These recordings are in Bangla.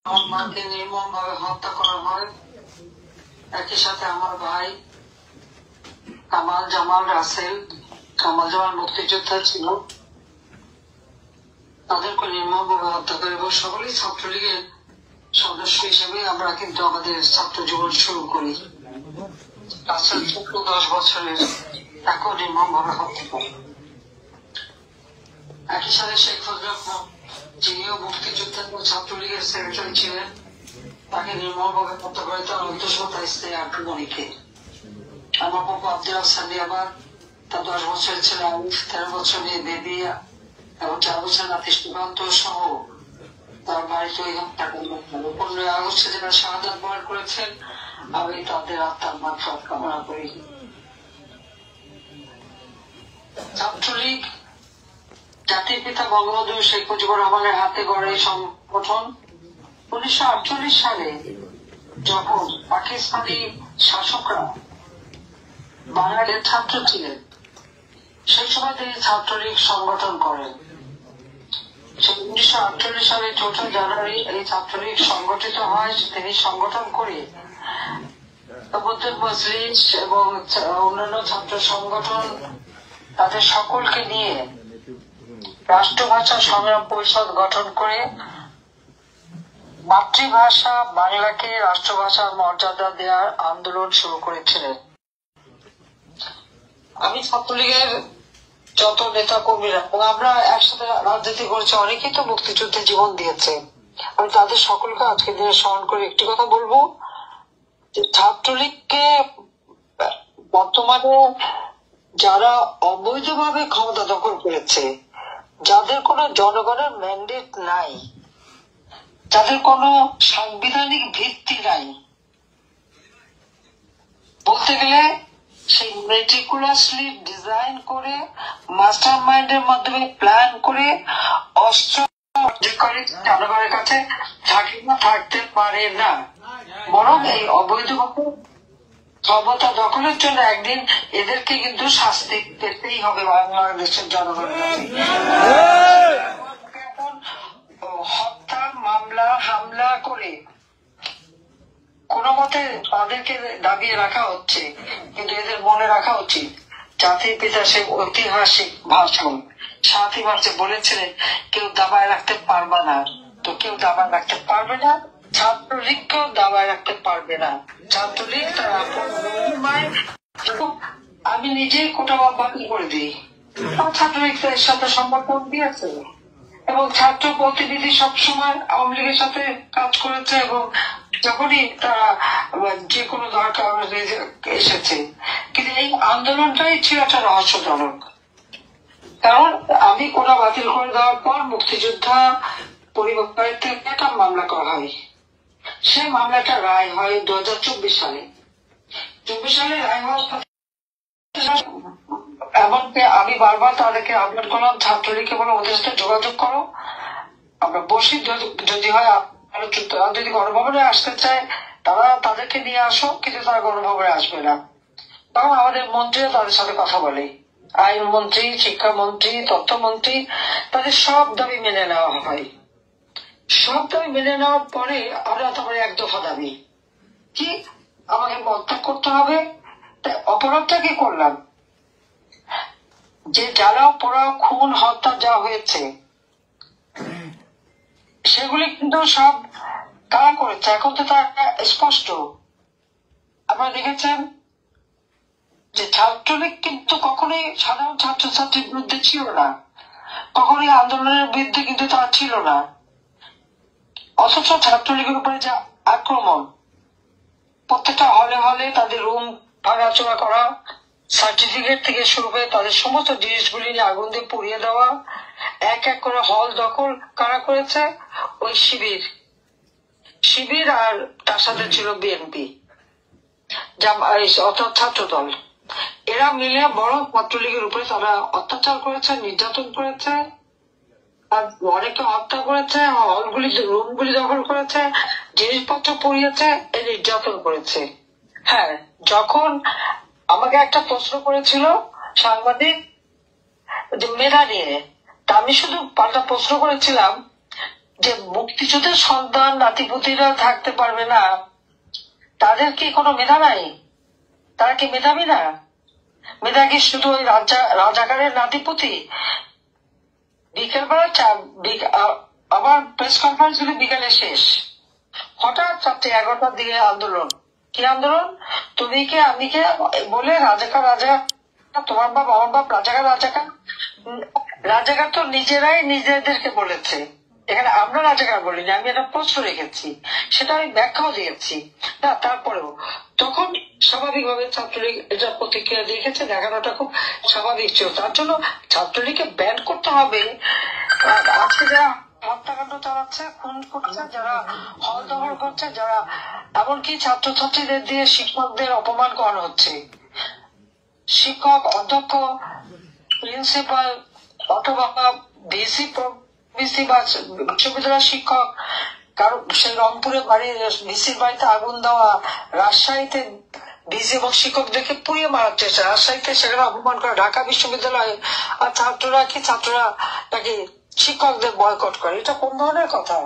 আমার মাকে নির্মম ভাবে হত্যা করা হয়। একই সাথে আমার ভাই কামাল জামাল রাসেল, কামাল জামাল মুক্তিযোদ্ধা ছিল, তাদেরকে নির্মম ভাবে হত্যা করে এবং সকলেই ছাত্রলীগের সদস্য হিসেবে আমরা কিন্তু আমাদের ছাত্র জীবন শুরু করি। রাসেল 10 বছরের, তাকেও নির্মম ভাবে হত্যা করে। একই সাথে শেখ ফজলুল হক, যিনিও মুক্তিযোদ্ধা ও ছাত্রলীগের সেক্রেটারি ছিলেন, তাকে নির্মম ভাবে হত্যা করে তার অন্তঃসত্ত্বা স্ত্রী আক্রমণীকে। আমার বাবা আব্দুল হাসান আবার তার 10 বছরের ছেলে আলিফ, 13 বছর মেয়ে বেবি এবং 4 বছর নাতি সুকান্ত সহ তার বাড়িতে ওই হত্যা করলেন। 15 আগস্টে যারা শাহাদাত বরণ করেছেন, আমি তাদের আত্মার মাগফিরাত কামনা করি। ছাত্রলীগ জাতির পিতা বঙ্গবন্ধু শেখ মুজিবুর রহমানের হাতে গড়ে এই সংগঠন 1948 সালে যখন পাকিস্তানি শাসকরা বাঙালির ছাত্র ছিলেন, সেই সময় তিনি ছাত্রলীগ সংগঠন করেন। 1948 সালে 4 জানুয়ারি এই ছাত্রলীগ সংগঠিত হয়। তিনি সংগঠন করে মজলিস এবং অন্যান্য ছাত্র সংগঠন তাদের সকলকে নিয়ে রাষ্ট্রভাষা সংগ্রাম পরিষদ গঠন করে মাতৃভাষা বাংলাকে রাষ্ট্রভাষার মর্যাদা দেওয়ার আন্দোলন শুরু করেছিলেন। আমি ছাত্রলীগের যত নেতা কর্মীরা এবং আমরা একসাথে রাজনীতি করেছি, অনেকেই তো মুক্তিযুদ্ধে জীবন দিয়েছে। আমি তাদের সকলকে আজকের দিনে স্মরণ করে একটি কথা বলবো, যে ছাত্রলীগকে বর্তমানে যারা অবৈধভাবে ক্ষমতা দখল করেছে, যাদের কোনো জনগণের ম্যান্ডেট নাই, যাদের কোনো সাংবিধানিক ভিত্তি নাই, বলতে গেলে সেই মেটিকুলাসলি ডিজাইন করে মাস্টার মাইন্ডের মাধ্যমে প্ল্যান করে অস্ত্র করে জনগণের কাছে থাকতে পারে না, বরং এই অবৈধভাবে ক্ষমতা দখলের জন্য একদিন এদেরকে কিন্তু শাস্তি পেতেই হবে বাংলাদেশের জনগণের কাছে। হত্যা মামলা হামলা করে কোনো মতে তাদেরকে দাবিয়ে রাখা হচ্ছে, কিন্তু এদের মনে রাখা উচিত জাতির পিতা সে ঐতিহাসিক ভাষণ 7 মার্চে বলেছিলেন, কেউ দাবায় রাখতে পারবে না, তো কেউ দাবায় রাখতে পারবে না, ছাত্রলীগকেও দাবায় রাখতে পারবে না। ছাত্রলীগ তার আপন মায়ের, আমি নিজেই কোটা বাতিল করে দিই, ছাত্রলীগ এর সাথে সমর্থন দিয়েছে এবং ছাত্র প্রতিনিধি সবসময় আওয়ামী লীগের সাথে কাজ করেছে এবং যখনই তারা যে কোনো দরকার এসেছে। কিন্তু এই আন্দোলনটাই ছিল একটা রহস্যজনক, কারণ আমি কোটা বাতিল করে দেওয়ার পর মুক্তিযোদ্ধা পরিবারের থেকে একটা মামলা করা হয়। সেই মামলাটা রায় হয় 2024 সালে। 24 সালে রায় হওয়ার এমনকি আমি বারবার তাদেরকে আহ্বান করলাম, ছাত্রলীগকে বলো ওদের সাথে যোগাযোগ করো, আমরা বসি, যদি হয় যদি গণভবনে আসতে চায় তারা তাদেরকে নিয়ে আসো, কিন্তু তারা গণভবনে আসবে না। তখন আমাদের মন্ত্রীরা তাদের সাথে কথা বলে, আইনমন্ত্রী, শিক্ষামন্ত্রী, তথ্যমন্ত্রী, তাদের সব দাবি মেনে নেওয়া হয়। সব দাবি মেনে নেওয়ার পরে আমরা তারপরে 1 দফা দাবি কি, আমাকে পদত্যাগ করতে হবে। অপরাধটা কি করলাম, যে জ্বালাও পোড়াও খুন হত্যা যা হয়েছে সেগুলি কিন্তু সব কারা করেছে, এখন তো তা স্পষ্ট। আপনারা দেখেছেন যে ছাত্রলীগ কিন্তু কখনোই সাধারণ ছাত্রছাত্রীর বিরুদ্ধে ছিল না, কখনোই আন্দোলনের বিরুদ্ধে কিন্তু তারা ছিল না, অথচ ছাত্রলীগের উপরে যে আক্রমণ, প্রত্যেকটা হলে হলে তাদের রুম ভাঙাচোরা করা, সার্টিফিকেট থেকে শুরু করে তাদের সমস্ত জিনিসগুলি নিয়ে আগুন দিয়ে পুড়িয়ে দেওয়া, এক এক করে হল দখল কারা করেছে, ওই শিবির আর তার সাথে ছিল বিএনপি, অর্থাৎ ছাত্র দল। এরা মিলে বড় ছাত্রলীগের উপরে তারা অত্যাচার করেছে, নির্যাতন করেছে, অনেকে হত্যা করেছে, হলগুলি রুমগুলি দখল করেছে, জিনিসপত্র পুড়িয়েছে, এই নির্যাতন করেছে। হ্যাঁ, যখন আমাকে একটা প্রশ্ন করেছিল সাংবাদিক যে মেধা নিয়ে, তা আমি শুধু পাল্টা প্রশ্ন করেছিলাম যে মুক্তিযুদ্ধের সন্তান নাতিপুতিরা থাকতে পারবে না, তাদের কি কোনো মেধা নাই? তারা কি মেধাবী না? মেধা কি শুধু ওই রাজাকারের নাতিপুতি? বিকেলবেলা আবার প্রেস কনফারেন্স গুলি বিকেলে শেষ, হঠাৎ রাত্রে 11টার দিকে আন্দোলন। কি আন্দোলন? তুমি কে আমি কে বলে রাজাকার তোমার বাপ আমার বাপ রাজাকার। রাজাকার তো নিজেরাই নিজেদেরকে বলেছে, এখানে আমরা রাজাকার বলিনি। আমি একটা প্রশ্ন রেখেছি, সেটা আমি ব্যাখ্যাও দিয়েছি না। তারপরেও তখন স্বাভাবিকভাবে ছাত্রলীগ এটা প্রতিক্রিয়া দেখেছে, দেখানোটা খুব স্বাভাবিক ছিল। তার জন্য ছাত্রলীগকে ব্যান করতে হবে। আজকে যারা হত্যাকাণ্ড চালাচ্ছে, খুন করছে, যারা হল দখল করছে, যারা এমনকি ছাত্রছাত্রীদের দিয়ে শিক্ষকদের অপমান করানো হচ্ছে, শিক্ষক, অধ্যক্ষ, প্রিন্সিপাল অথবা ভিসি বা বিশ্ববিদ্যালয়ের শিক্ষক, কারো সেই রংপুরে বাড়ি ভিসির বাড়িতে আগুন দেওয়া, রাজশাহীতে ভিসি এবং শিক্ষকদেরকে পুড়িয়ে মারার চেষ্টা, রাজশাহীতে সেখানে অপমান করে, ঢাকা বিশ্ববিদ্যালয়ে। আর ছাত্ররা নাকি শিক্ষকদের বয়কট করে, এটা কোন ধরনের কথা?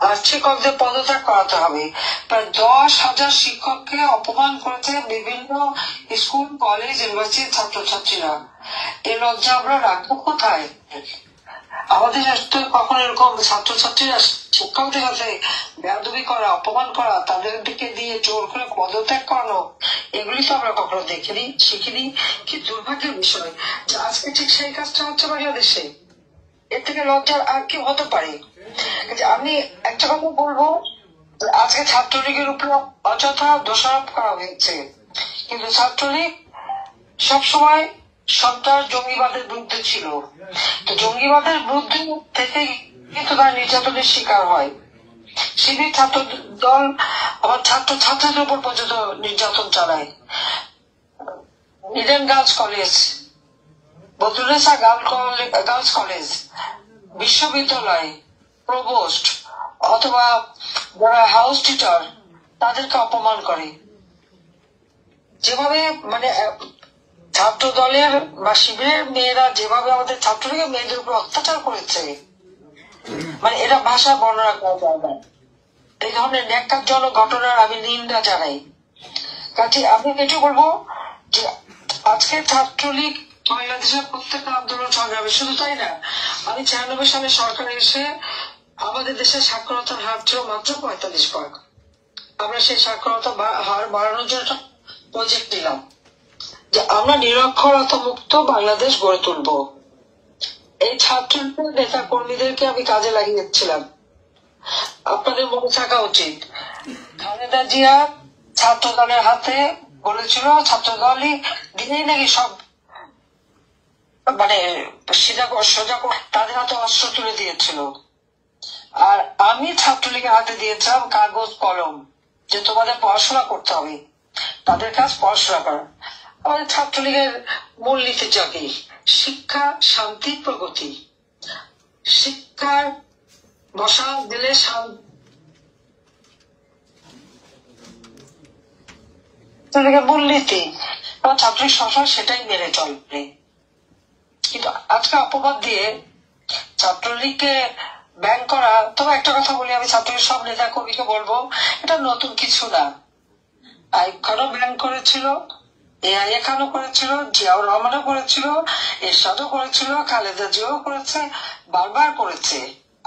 আর শিক্ষকদের পদত্যাগ করাতে হবে। প্রায় 10,000 শিক্ষককে অপমান করেছে বিভিন্ন স্কুল, কলেজ, ইউনিভার্সিটির ছাত্রছাত্রীরা। এই লজ্জা আমরা রাখবো কোথায়? আমাদের তো কখনো এরকম ছাত্রছাত্রীরা শিক্ষকদের কাছে বেয়াদবি করা, অপমান করা, তাদের দিকে দিয়ে জোর করে পদত্যাগ করানো, এগুলি তো আমরা কখনো দেখিনি, শিখিনি। কি দুর্ভাগ্যের বিষয় যে আজকে ঠিক সেই কাজটা হচ্ছে বাংলাদেশে। এর থেকে লজ্জার আর কি হতে পারে? আমি একটা কথা বলবো, আজকে ছাত্রলীগের উপর অযথা দোষারোপ করা হয়েছে, কিন্তু ছাত্রলীগ সবসময় সন্ত্রাস জঙ্গিবাদের বিরুদ্ধে ছিল। তো জঙ্গিবাদের বিরুদ্ধে থেকে কিন্তু তারা নির্যাতনের শিকার হয়। শিবির ছাত্র দল আবার ছাত্রছাত্রীদের উপর পর্যন্ত নির্যাতন চালায়। Eden girls college, Badrunnesa girls college, বিশ্ববিদ্যালয়, প্রভোস্ট অথবা যারা হাউস টিচার, তাদেরকে অপমান করে। যেভাবে মানে ছাত্র দলের বা শিবিরের মেয়েরা যেভাবে আমাদের ছাত্রলীগের মেয়েদের উপর অত্যাচার করেছে, মানে এটা ভাষা বর্ণনা করা যায় না। এই ধরনের ন্যাক্কারজনক ঘটনার আমি নিন্দা জানাই। কাজে আমি এটি বলবো যে আজকে ছাত্রলীগ বাংলাদেশের প্রত্যেকটা আন্দোলন সংগ্রামে, শুধু তাই না, আমি 96 সালে সরকারে এসে আমাদের দেশের সাক্ষরতার হার ছিল মাত্র 45%। আমরা সেই সাক্ষরতা হার বাড়ানোর জন্য প্রজেক্ট নিলাম যে আমরা নিরক্ষরতা মুক্ত বাংলাদেশ গড়ে তুলব। এই ছাত্র নেতা কর্মীদেরকে আমি কাজে লাগিয়েছিলাম। আপনাদের মনে থাকা উচিত, খালেদা জিয়া ছাত্র দলের হাতে বলেছিল, ছাত্র দলই দিনেই নাকি সব মানে সোজা তাদের হাতে অস্ত্র তুলে দিয়েছিল। আর আমি ছাত্রলীগের হাতে দিয়েছিলাম কাগজ কলম, যে তোমাদের পড়াশোনা করতে হবে, তাদের কাজ পড়াশোনা করা। আমাদের ছাত্রলীগের মূলনীতি জাতি শিক্ষা, শান্তি, প্রগতি। শিক্ষার বসা দিলে মূলনীতি, ছাত্রলীগ সবসময় সেটাই মেনে চলবে। কিন্তু আজকে অপবাদ দিয়ে ছাত্রলীগকে ব্যান করা, তবে একটা কথা বলি, আমি ছাত্রলীগ সব নেতা কর্মীকে বলবো, এটা নতুন কিছু না। আইয়ুব খানও ব্যান করেছিল, এআইএ খানও করেছিল, জিয়াউর রহমানও করেছিল, এরশাদও করেছিল, খালেদা জিয়াও করেছে, বারবার করেছে,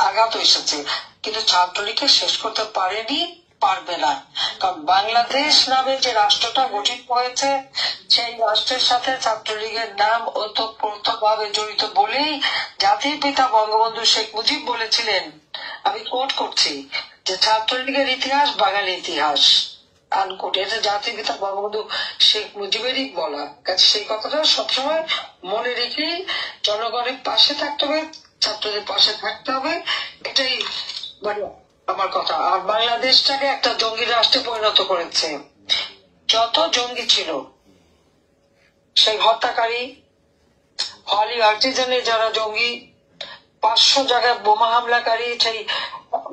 আঘাত এসেছে, কিন্তু ছাত্রলীগকে শেষ করতে পারেনি, পারবে না। কারণ বাংলাদেশ নামে যে রাষ্ট্রটা গঠিত হয়েছে, সেই রাষ্ট্রের সাথে ছাত্রলীগের নাম ওতপ্রোতভাবে জড়িত বলেই জাতির পিতা বঙ্গবন্ধু শেখ মুজিব বলেছিলেন, আমি কোট করছি, যে ছাত্রলীগের ইতিহাস বাঙালি ইতিহাস, আনকোট। এটা জাতির পিতা বঙ্গবন্ধু শেখ মুজিবেরই বলা। কাছে সেই কথাটা সবসময় মনে রেখেই জনগণের পাশে থাকতে হবে, ছাত্রদের পাশে থাকতে হবে, এটাই মানে আমার কথা। আর বাংলাদেশটাকে একটা জঙ্গি রাষ্ট্রে পরিণত করেছে। যত জঙ্গি ছিল, সেই হত্যাকারী, হলি আর্টিজানের যারা জঙ্গি, 500 জায়গায় বোমা হামলাকারী, সেই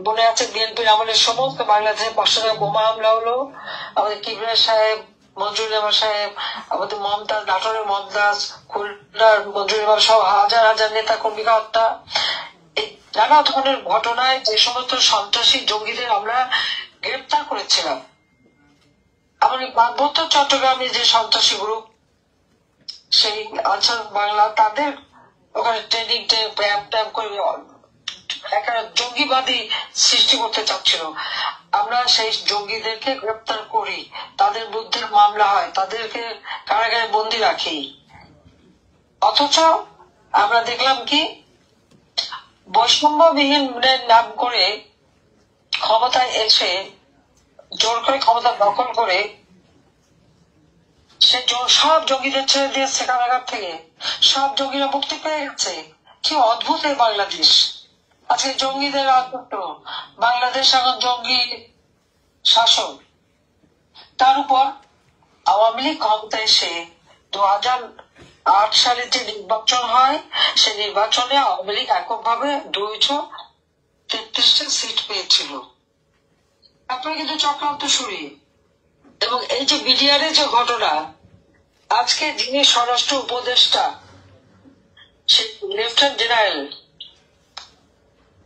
মনে আছে বিএনপির আমলের সমস্ত বাংলাদেশে 500 জায়গায় বোমা হামলা হলো। আমাদের কিবরিয়া সাহেব, মঞ্জুর ইমাম সাহেব, আমাদের মমতাজ, নাটোরের মমতাজ, খুলনার মঞ্জুর ইমাম সহ হাজার হাজার নেতা কর্মীকে হত্যা। নানা ধরনের ঘটনায় যে সমস্ত সন্ত্রাসী জঙ্গিদের আমরা গ্রেপ্তার করেছিলাম, এমনকি পার্বত্য চট্টগ্রামে যে সন্ত্রাসী গ্রুপ, সেই আনসার বাংলা, তাদের ওখানে ট্রেনিং ট্যাপ করে একটা জঙ্গিবাদী সৃষ্টি করতে চাচ্ছিল। আমরা সেই জঙ্গিদেরকে গ্রেপ্তার করি, তাদের বিরুদ্ধে মামলা হয়, তাদেরকে কারাগারে বন্দি রাখি। অথচ আমরা দেখলাম কি, বৈষম্যবিহীন নাম করে ক্ষমতায় এসে জোর করে ক্ষমতা দখল করে সে সব জঙ্গিদের ছেড়ে দিয়েছে কারাগার থেকে, সব জঙ্গিরা মুক্তি পেয়ে গেছে। কি অদ্ভুত এই বাংলাদেশ! আজকে জঙ্গিদের রাজত্ব, বাংলাদেশ এখন জঙ্গি শাসন। তার উপর আওয়ামী লীগ ক্ষমতায় এসে 2008 সালে যে নির্বাচন হয়, সেই নির্বাচনে আওয়ামী লীগ এককভাবে 233টা সিট পেয়েছিল। তারপরে কিন্তু চক্রান্ত শুরু। এবং এই যে বিডিআর যে ঘটনা, আজকে যিনি স্বরাষ্ট্র উপদেষ্টা, সে লেফটেন্যান্ট জেনারেল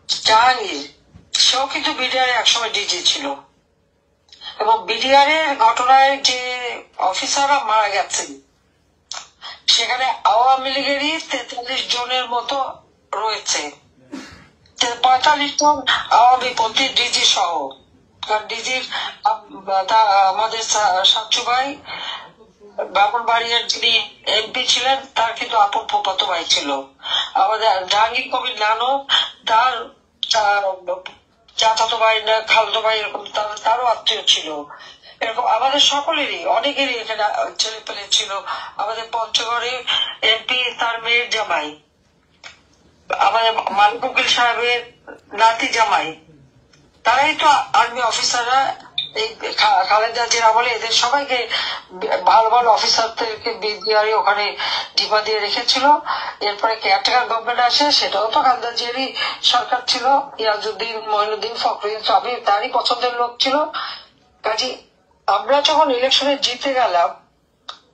জাহাঙ্গীর, সেও কিন্তু বিডিআর একসময় ডিজি ছিল। এবং বিডিআর এর ঘটনায় যে অফিসাররা মারা গেছে, সেখানে আওয়ামী লীগেরই 43 জনের মতো রয়েছে। 45 জন আওয়ামী পন্থী ডিজি সহ। ডিজির আমাদের সাচ্চু ভাই ব্রাহ্মণবাড়িয়ার যিনি এমপি ছিলেন, তার কিন্তু আপন ফুফাতো ভাই ছিল। আমাদের জাহাঙ্গীর কবির নানু, তার চাচাতো ভাই না খালতো ভাই, এরকম তারও আত্মীয় ছিল। এরকম আমাদের সকলেরই অনেকেরই এখানে ছেলে পেলে ছিল। আমাদের পঞ্চগড়ে এমপি, তার মেয়ের জামাই, আমাদের মালিক উকিল সাহেবের নাতি জামাই, তারাই তো আর্মি অফিসাররা। এই খালেদা জিয়ার আমলে এদের সবাইকে ভালো ভালো অফিসারদেরকে বিডিআর ওখানে ডিপা দিয়ে রেখেছিল। এরপরে কেয়ারটেকার গভর্নমেন্ট আসে, সেটাও তো খালেদা জিয়ারই সরকার ছিল। ইয়াজউদ্দিন, মঈনুদ্দিন, ফখরুদ্দিন সবই তারই পছন্দের লোক ছিল। কাজে আমরা যখন ইলেকশনে জিতে গেলাম,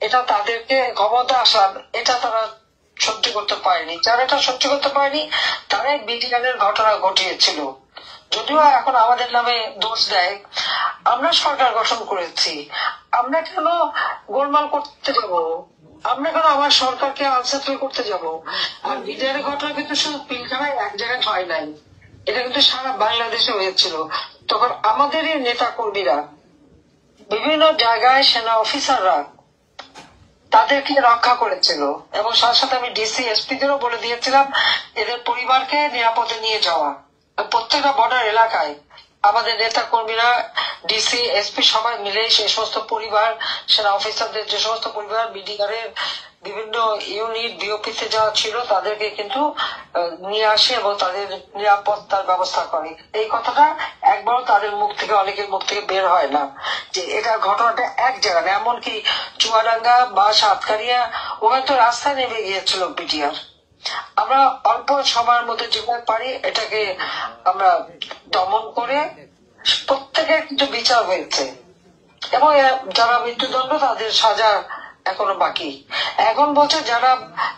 এটা তাদেরকে ক্ষমতা আসলাম, এটা তারা সহ্য করতে পারেনি। যারা এটা সহ্য করতে পারেনি, তারাই বিডিআর এর ঘটনা ঘটিয়েছিল। যদিও এখন আমাদের নামে দোষ দেয়, আমরা সরকার গঠন করেছি, আমরা কেন গোলমাল করতে যাব? আমরা কেন আমার সরকারকে আনসেটল করতে যাব? আর বিডিআর ঘটনা কিন্তু শুধু পিলখানায় এক জায়গায় হয় নাই, এটা কিন্তু সারা বাংলাদেশে হয়েছিল। তখন আমাদেরই নেতা কর্মীরা বিভিন্ন জায়গায়, সেনা অফিসাররা তাদেরকে রক্ষা করেছিল। এবং সাথে সাথে আমি ডিসি এসপি দেরও বলে দিয়েছিলাম এদের পরিবারকে নিরাপদে নিয়ে যাওয়া। প্রত্যেকটা বর্ডার এলাকায় আমাদের নেতা কর্মীরা, ডিসি এসপি সবাই মিলে সে সমস্ত পরিবার, সেনা অফিসারদের যে সমস্ত পরিবার বিডিআর এর বিভিন্ন ইউনিট বিওপিতে যাওয়া ছিল, তাদেরকে কিন্তু নিয়ে আসে এবং তাদের নিরাপত্তার ব্যবস্থা করে। এই কথাটা একবারও তাদের মুখ থেকে, অনেকের মুখ থেকে বের হয় না যে এটা ঘটনাটা এক জায়গায়। এমনকি চুয়াডাঙ্গা বা সাতকারিয়া, ওখানে তো রাস্তায় নেমে গিয়েছিল বিডিআর। আমরা অল্প সময়ের মধ্যে যেভাবে পারি এটাকে আমরা দমন করে প্রত্যেকের কিন্তু বিচার হয়েছে। এবং যারা মৃত্যুদণ্ড, তাদের সাজা এখনো বাকি। এখন বলছে যারা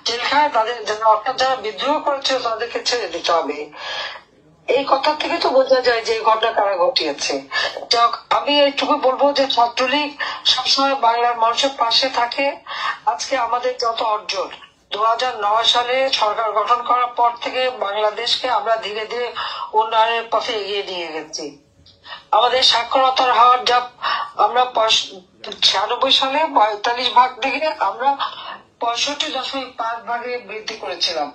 জেলখানায়, তাদের অর্থাৎ যারা বিদ্রোহ করেছে তাদেরকে ছেড়ে দিতে হবে। এই কথা থেকে তো বোঝা যায় যে ঘটনা কারা ঘটিয়েছে। যাক, আমি এইটুকু বলবো যে ছাত্রলীগ সবসময় বাংলার মানুষের পাশে থাকে। আজকে আমাদের যত অর্জন, 2009 সালে সরকার গঠন করার পর থেকে বাংলাদেশকে আমরা ধীরে ধীরে উন্নয়নের পথে এগিয়ে নিয়ে গেছি। আমাদের সাক্ষরতার হার যা আমরা 96 সালে 45 ভাগ থেকে আমরা 65.5 ভাগে বৃদ্ধি করেছিলাম।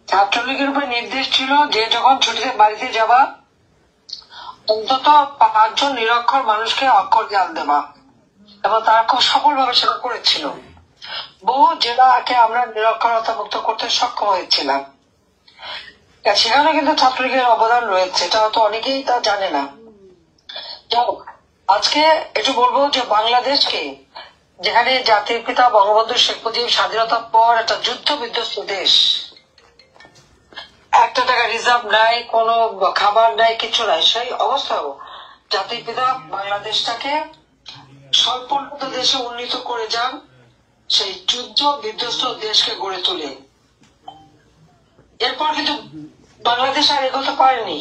ছাত্রলীগের উপর নির্দেশ ছিল যে যখন ছুটিতে বাড়িতে যাবা, অন্তত 5 জন নিরক্ষর মানুষকে অক্ষর জ্ঞান দেবা, এবং তারা খুব সফলভাবে সেটা করেছিল। বহু জেলাকে আমরা নিরক্ষরতা মুক্ত করতে সক্ষম হয়েছিলাম। সেখানে কিন্তু ছাত্রলীগের অবদান রয়েছে, এটা হয়তো অনেকেই তা জানে না। আজকে একটু বলবো যে বাংলাদেশকে, যেখানে জাতির পিতা বঙ্গবন্ধু শেখ মুজিব স্বাধীনতার পর একটা যুদ্ধ বিধ্বস্ত দেশ, একটা টাকা রিজার্ভ নাই, কোনো খাবার নাই, কিছু নাই, সেই অবস্থাও জাতির পিতা বাংলাদেশটাকে স্বল্পোন্নত দেশে উন্নীত করে যান, সেই যুদ্ধ বিধ্বস্ত দেশকে গড়ে তোলে। এরপর কিন্তু বাংলাদেশ আর এগোতে পারেনি,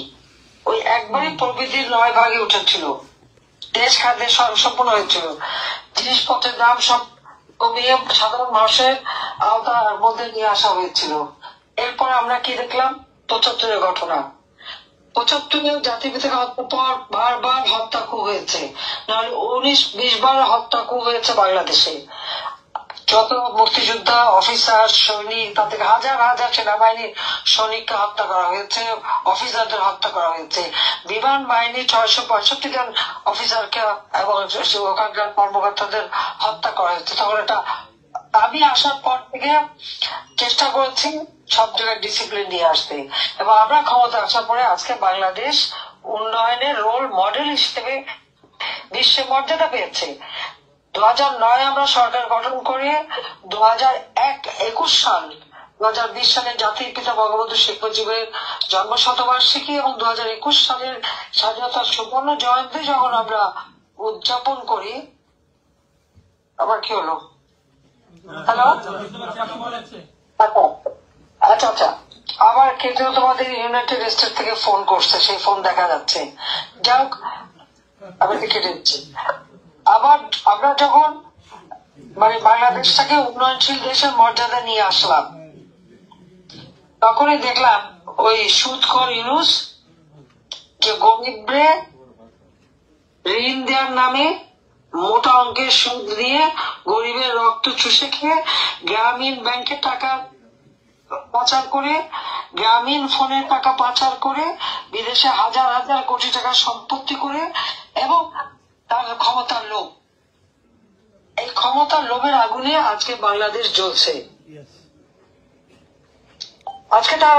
ওই একবারই প্রবৃদ্ধির 9 ভাগে উঠেছিল, দেশ খাদ্যের সম্পন্ন হয়েছিল, জিনিসপত্রের দাম সব কমিয়ে সাধারণ মানুষের আওতার মধ্যে নিয়ে আসা হয়েছিল। এরপর আমরা কি দেখলাম? 75-এর ঘটনা। 75-এ জাতিপিতাকে হত্যার পর বারবার হত্যা কু হয়েছে, নাহলে 19-20 বার হত্যা কু হয়েছে বাংলাদেশে। যত মুক্তিযোদ্ধা, অফিসার, সৈনিক, তাদের হাজার হাজার সেনাবাহিনীর সৈনিককে হত্যা করা হয়েছে, অফিসারদের হত্যা করা হয়েছে, বিমান বাহিনী 665 জন অফিসারকে এবং ওখানকার কর্মকর্তাদের হত্যা করা হয়েছে। তখন এটা আমি আসার পর থেকে চেষ্টা করেছি সব জায়গায় ডিসিপ্লিন নিয়ে আসতে, এবং আমরা ক্ষমতা আসার পরে আজকে বাংলাদেশ উন্নয়নের রোল মডেল হিসেবে বিশ্বে মর্যাদা পেয়েছে। 2009 আমরা সরকার গঠন করে 2021 সাল 2020 সালে জাতির পিতা বঙ্গবন্ধু শেখ মুজিবের জন্ম শতবার্ষিকী এবং 2021 সালের স্বাধীনতার সুবর্ণ জয়ন্তী যখন আমরা উদযাপন করি, আবার কি হলো? হ্যালো, আচ্ছা আচ্ছা, আবার কেউ তোমাদের ইউনাইটেড স্টেট থেকে ফোন করছে, সেই ফোন দেখা যাচ্ছে। যাই হোক, আমি কেটে দিচ্ছি। আবার আমরা যখন মানে বাংলাদেশটাকে উন্নয়নশীল দেশের মর্যাদা নিয়ে আসলাম, তখনই দেখলাম ওই সুদখোর ইউনুস যে গরিবরে ঋণ দেওয়ার নামে মোটা অঙ্কের সুদ দিয়ে গরিবের রক্ত চুষে খেয়ে গ্রামীণ ব্যাংকের টাকা পাচার করে, গ্রামীণ ফোনের টাকা পাচার করে, বিদেশে হাজার হাজার কোটি টাকা সম্পত্তি করে, এবং তার ক্ষমতার লোভ, এই ক্ষমতার লোভের আগুনে আজকে বাংলাদেশ জ্বলছে। আজকে তার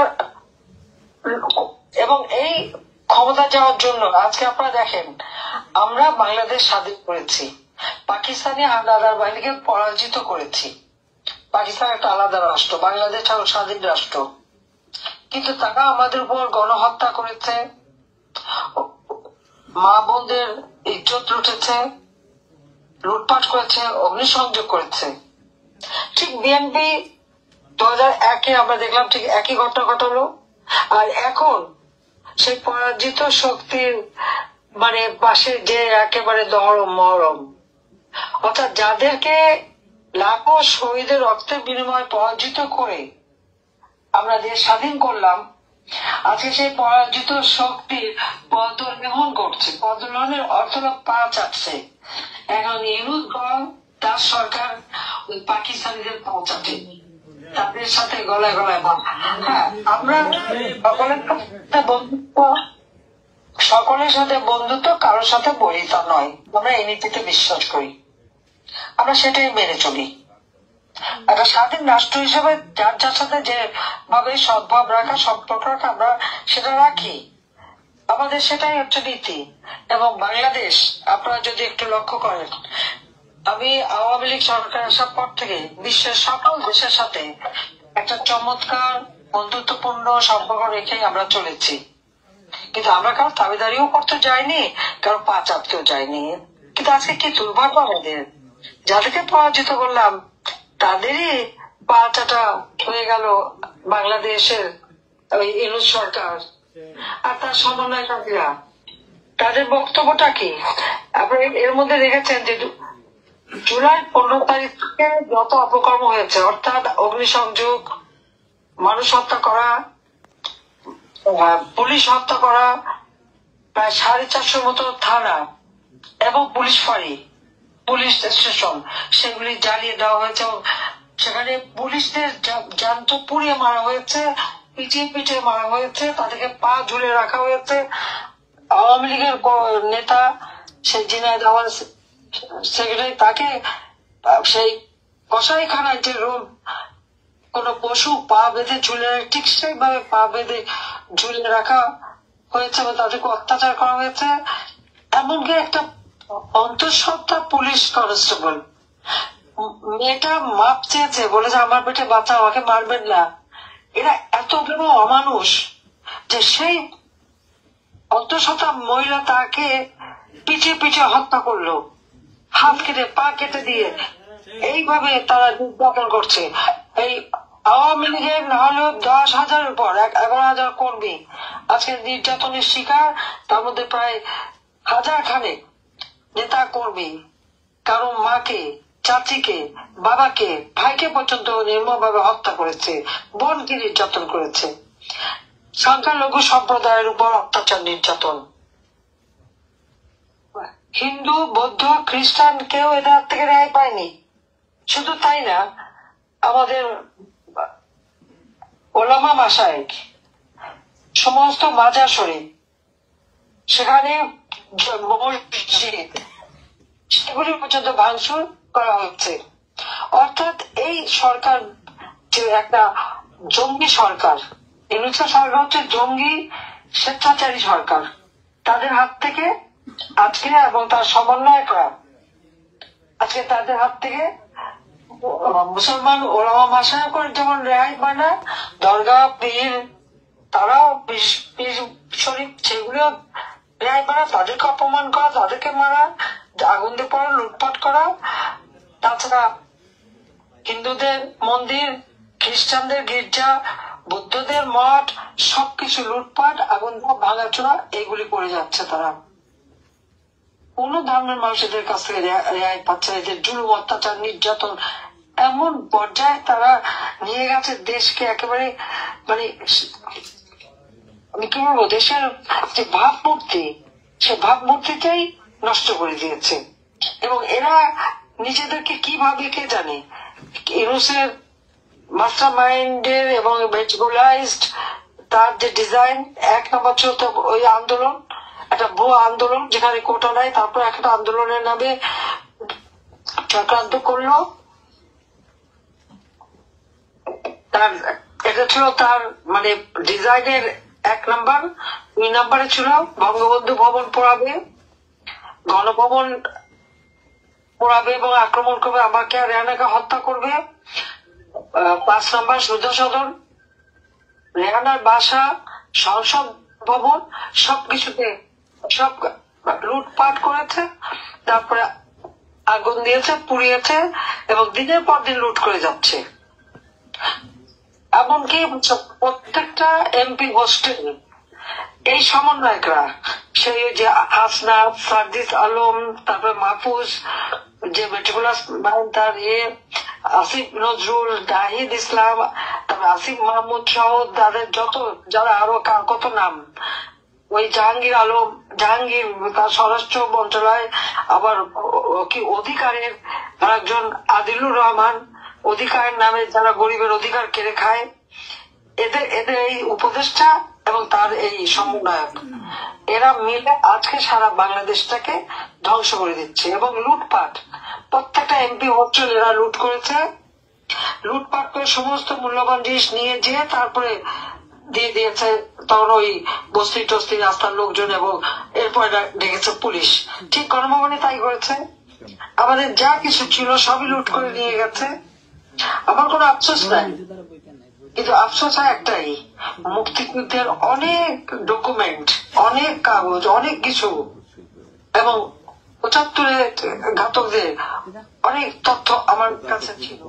এবং এই ক্ষমতা যাওয়ার জন্য আজকে আপনারা দেখেন আমরা বাংলাদেশ স্বাধীন করেছি, পাকিস্তানি হানাদার বাহিনীকে পরাজিত করেছি। পাকিস্তান একটা আলাদা রাষ্ট্র, বাংলাদেশ স্বাধীন রাষ্ট্র, কিন্তু তারা আমাদের উপর গণহত্যা করেছে, মা বোনদের ইজ্জত লুটেছে, লুটপাট করেছে, অগ্নিসংযোগ করেছে। ঠিক বিএনপি 2001-এ আমরা দেখলাম ঠিক একই ঘটনা ঘটালো। আর এখন সেই পরাজিত শক্তির মানে পাশে যে একেবারে দহরম মহরম, অর্থাৎ যাদেরকে লাখো শহীদের রক্তের বিনিময়ে পরাজিত করে আমরা দেশ স্বাধীন করলাম, আজকে সেই পরাজিত শক্তির পদলেহন করছে। পদলেহনের অর্থ পা চাচ্ছে। এখন ইউনুস গণ তার সরকার ওই পাকিস্তানিদের পৌঁছাতে, তাদের সাথে গলায় গলায় হ্যাঁ, আমরা সকলের সাথে বন্ধুত্ব, কারোর সাথে বৈরিতা নয়। আমরা এই নীতিতে বিশ্বাস করি, আমরা সেটাই মেনে চলি। একটা স্বাধীন রাষ্ট্র হিসেবে যার যার সাথে যে ভাবে সদ্ভাব রাখা, সম্পর্ক রাখা, আমরা সেটা রাখি। আমাদের সেটাই হচ্ছে নীতি। এবং বাংলাদেশ আপনারা যদি একটু লক্ষ্য করেন, আমি আওয়ামী লীগ সরকার আসার পর থেকে বিশ্বের সকল দেশের সাথে একটা চমৎকার বন্ধুত্বপূর্ণ সম্পর্ক রেখে আমরা চলেছি। কিন্তু আমরা কারো দাবিদারিও করতে যাইনি, কারো পা চাপতেও যাইনি। কিন্তু আজকে কি দুর্ভাগ্য আমাদের, যাদেরকে পরাজিত করলাম তাদেরই পা চাটা হয়ে গেল বাংলাদেশের ওই ইউনুস সরকার আর তার সমন্বয়কারীরা। তাদের বক্তব্যটা কি আপনারা এর মধ্যে দেখেছেন যে জুলাই 15 তারিখ থেকে যত অপকর্ম হয়েছে, অর্থাৎ অগ্নিসংযোগ, মানুষ হত্যা করা, পুলিশ হত্যা করা, প্রায় 450 মতো থানা এবং পুলিশ ফাঁড়ি, পুলিশ স্টেশন, সেগুলি জ্বালিয়ে দেওয়া হয়েছে এবং সেখানে পুলিশদের জ্যান্ত পুড়িয়ে মারা হয়েছে, পিটিয়ে পিটিয়ে মারা হয়েছে, তাদেরকে পা ঝুলে রাখা হয়েছে। আওয়ামী লীগের নেতা সেই জিনায়েদ আওয়াজ সেক্রেটারি, তাকে সেই কসাইখানায় যে রুম কোন পশু পা বেঁধে ঝুলে, ঠিক সেইভাবে পা বেঁধে ঝুলে রাখা হয়েছে এবং তাদেরকে অত্যাচার করা হয়েছে। এমনকি একটা অন্তঃসত্ত্বা পুলিশ কনস্টেবল মেয়েটা মাপ চেয়েছে, বলে যে আমার পেটে বাচ্চা, আমাকে মারবেন না। এরা এত বড় অমানুষ যে সেই অন্তঃসত্ত্বা মহিলা তাকে পিছিয়ে পিছিয়ে হত্যা করলো, হাত কেটে পা কেটে দিয়ে। এইভাবে তারা নির্যাতন করছে। এই আওয়ামী লীগের না হলেও 10,000-এর উপর 11,000 কর্মী আজকে নির্যাতনের শিকার, তার মধ্যে প্রায় 1,000 খানেক নেতা কর্মী কারো মাকে, চাচিকে, বাবাকে, ভাইকে পর্যন্ত নির্মমভাবে হত্যা করেছে, বোনকে নির্যাতন করেছে। সংখ্যালঘু সম্প্রদায়ের উপর অত্যাচার নির্যাতন। হিন্দু, বৌদ্ধ, খ্রিস্টান কেউ এদের থেকে রেহাই পায়নি। শুধু তাই না, আমাদের ওলামা মাশায়েখ, সমস্ত মাজার শরীফ, সেখানে মসজিদ, সেগুলি পর্যন্ত ভাঙচুর করা হচ্ছে। অর্থাৎ এই সরকার যে একটা জঙ্গি সরকার, ইউনূসের সরকার হচ্ছে জঙ্গি স্বেচ্ছাচারী সরকার। তাদের হাত থেকে আজকে, এবং তার সমন্বয়করা আজকে তাদের হাত থেকে মুসলমান ওলামা মাশায়েখ যেমন রেহাই পায় না, দরগা, পীর, তারাও পীর শরীফ, সেগুলো রেহাই পায় না। তাদেরকে অপমান করা, তাদেরকে মারা, আগুন দিয়ে পড়া, লুটপাট করা। তাছাড়া হিন্দুদের মন্দির, খ্রিস্টানদের গির্জা, বৌদ্ধদের মঠ, সবকিছু লুটপাট, আগুন ভাঙাচোরা, এগুলি করে যাচ্ছে তারা। কোন ধর্মের মানুষদের কাছ থেকে রেহাই পাচ্ছে না। এদের জুলুম, অত্যাচার, নির্যাতন এমন পর্যায়ে তারা নিয়ে গেছে দেশকে, একেবারে মানে আমি কি বলবো, দেশের যে ভাবমূর্তি, সে ভাবমূর্তিটাই নষ্ট করে দিয়েছে। এবং এরা নিজেদেরকে কি ভাবে কে জানে। ইউনূসের মাস্টার মাইন্ডের এবং ভেজিবুলাইজড তার যে ডিজাইন, 1 নম্বর ছিল তো ওই আন্দোলন, একটা ভুয়া আন্দোলন, যেখানে কোটা নাই, তারপর একটা আন্দোলনের নামে চক্রান্ত করলো। তার এটা ছিল তার মানে ডিজাইনের 1 নাম্বার। 2 নাম্বারে ছিল বঙ্গবন্ধু ভবন পোড়াবে, গণভবন পোড়াবে এবং আক্রমণ করবে, আমাকে আর রেহানাকে হত্যা করবে। 5 নাম্বার সুজা সদন, রেহানার বাসা, সংসদ ভবন, সবকিছুতে সব লুটপাট করেছে। তারপরে আগুন দিয়েছে, পুড়িয়েছে এবং দিনের পর দিন লুট করে যাচ্ছে। এমনকি প্রত্যেকটা এমপি হোস্টেল এই সমন্বয়করা, সেই যে হাসনা, সার্জিস আলম, তারপরে মাহফুজ, যে মেট্রিকুলাস তার আসিফ নজরুল, জাহিদ ইসলাম, তারপরে আসিফ মাহমুদ সহ তাদের যত যারা আরো কত নাম, ওই জাহাঙ্গীর আলম, জাহাঙ্গীর তার স্বরাষ্ট্র মন্ত্রণালয়, আবার কি অধিকারের একজন আদিলুর রহমান, অধিকারের নামে যারা গরিবের অধিকার কেড়ে খায়, এদের এই উপদেষ্টা এবং তার এই সমন্বয়ক, এরা মিলে আজকে সারা বাংলাদেশটাকে ধ্বংস করে দিচ্ছে। এবং লুটপাট, প্রত্যেকটা এমপি হোস্টেল এরা লুট করেছে। লুটপাট করে সমস্ত মূল্যবান জিনিস নিয়ে যেয়ে তারপরে দিয়ে দিয়েছে তখন ওই বস্তি টস্তি রাস্তার লোকজন, এবং এরপর ডেকেছে পুলিশ। ঠিক গণভবনে তাই করেছে। আমাদের যা কিছু ছিল সবই লুট করে নিয়ে গেছে। আমার কোনো আফসোস নাই, কিন্তু আফসোস হয় একটাই, মুক্তিযুদ্ধের অনেক ডকুমেন্ট, অনেক কাগজ, অনেক কিছু, এবং 75-এ ঘাতকদের অনেক তথ্য আমার কাছে ছিল,